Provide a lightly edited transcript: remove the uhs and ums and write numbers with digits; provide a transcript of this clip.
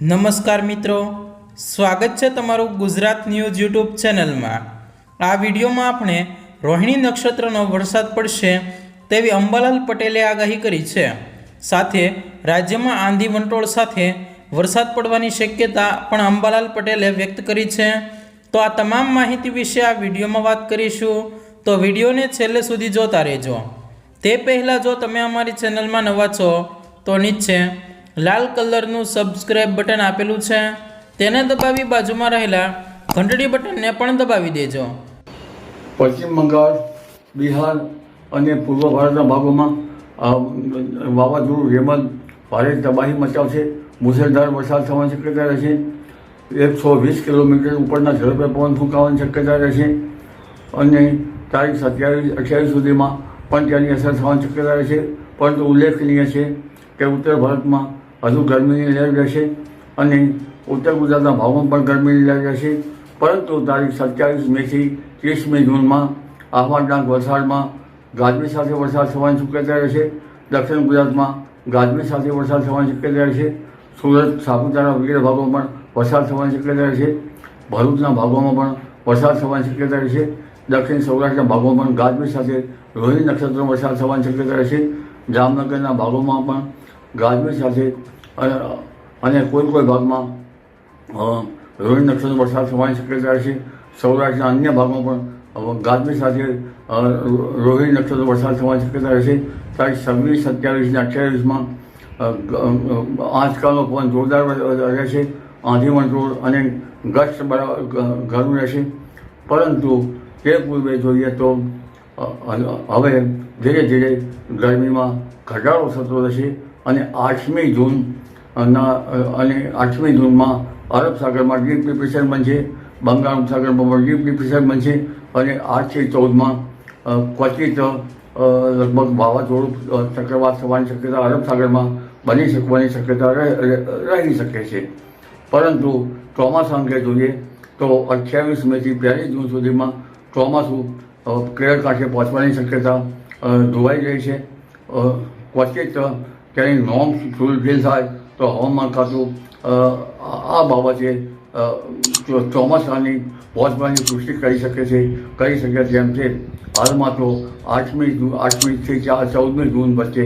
નમસ્કાર મિત્રો, સ્વાગત છે તમારું ગુજરાત ન્યૂઝ યુટ્યુબ ચેનલમાં। આ વિડીયોમાં આપણે રોહિણી નક્ષત્રનો વરસાદ પડશે તેવી અંબાલાલ પટેલે આગાહી કરી છે। સાથે રાજ્યમાં આંધી વંટોળ સાથે વરસાદ પડવાની શક્યતા પણ અંબાલાલ પટેલે વ્યક્ત કરી છે। તો આ તમામ માહિતી વિશે આ વિડીયોમાં વાત કરીશું, તો વિડીયોને છેલ્લે સુધી જોતા રહેજો। તે પહેલાં જો તમે અમારી ચેનલમાં નવા છો તો નીચે લાલ કલરનું સબસ્ક્રાઇબ બટન આપેલું છે, તેને દબાવી બાજુમાં રહેલા ઘંટડી બટનને પણ દબાવી દેજો। પશ્ચિમ બંગાળ, બિહાર અને પૂર્વ ભારતના ભાગોમાં વાવાઝોડું રેમલ ભારે તબાહી મચાવશે। મુસળધાર વરસાદ થવાની શક્યતા રહેશે। 120 કિલોમીટર ઉપરના ઝડપે પવન ફૂંકાવાની શક્યતા રહેશે અને તારીખ 27-28 સુધીમાં પણ તેની અસર થવાની શક્યતા રહેશે। પરંતુ ઉલ્લેખનીય છે કે ઉત્તર ભારતમાં હજુ ગરમીની લહેર રહેશે અને ઉત્તર ગુજરાતના ભાગોમાં પણ ગરમીની લહેર રહેશે। પરંતુ તારીખ 27 મેથી 30 મે જૂનમાં આહવાડાંક વલસાડમાં ગાજવીજ સાથે વરસાદ થવાની શક્યતા રહેશે। દક્ષિણ ગુજરાતમાં ગાજવીજ સાથે વરસાદ થવાની શક્યતા રહેશે। સુરત, સાપુતારા વગેરે ભાગોમાં પણ વરસાદ થવાની શક્યતા રહેશે। ભરૂચના ભાગોમાં પણ વરસાદ થવાની શક્યતા રહેશે। દક્ષિણ સૌરાષ્ટ્રના ભાગોમાં પણ ગાજવીજ સાથે રોહિણી નક્ષત્રનો વરસાદ થવાની શક્યતા રહેશે। જામનગરના ભાગોમાં પણ ગાજવીજ સાથે અને કોઈ ભાગમાં રોહિણી નક્ષત્રનો વરસાદ થવાની શક્યતા રહેશે। સૌરાષ્ટ્રના અન્ય ભાગમાં પણ ગાજવીજ સાથે રોહિણી નક્ષત્રનો વરસાદ થવાની શક્યતા રહેશે। તારીખ 26, 27 અને 28માં આંચકાનો પવન જોરદાર રહેશે। આંધી વંટોળ અને ગસ્ત ઘણું રહેશે। પરંતુ તે પૂર્વે જોઈએ તો હવે ધીરે ધીરે ગરમીમાં ઘટાડો થતો રહેશે અને 8મી જૂનમાં અરબ સાગરમાં ડીપ ડિપ્રેશન બનશે, બંગાળ ઉપસાગરમાં પણ ડીપ ડિપ્રેશન બનશે અને 8 થી 14માં ક્વચિત લગભગ વાવાઝોડું ચક્રવાત થવાની શક્યતા અરબ સાગરમાં બની શકવાની શક્યતા રહી શકે છે। પરંતુ ચોમાસા અંગે જોઈએ તો 28 મેથી 1 જૂન સુધીમાં ચોમાસું કેરળ કાંઠે પહોંચવાની શક્યતા જોવાઈ રહી છે। ક્વચિત તેની નોર્મ્સ ફૂલફિલ થાય તો હવામાન ખાતું આ બાબતે ચોમાસાની પહોંચવાની પુષ્ટિ કરી શકે તેમ છે। હાલમાં તો 8મી થી 14મી જૂન વચ્ચે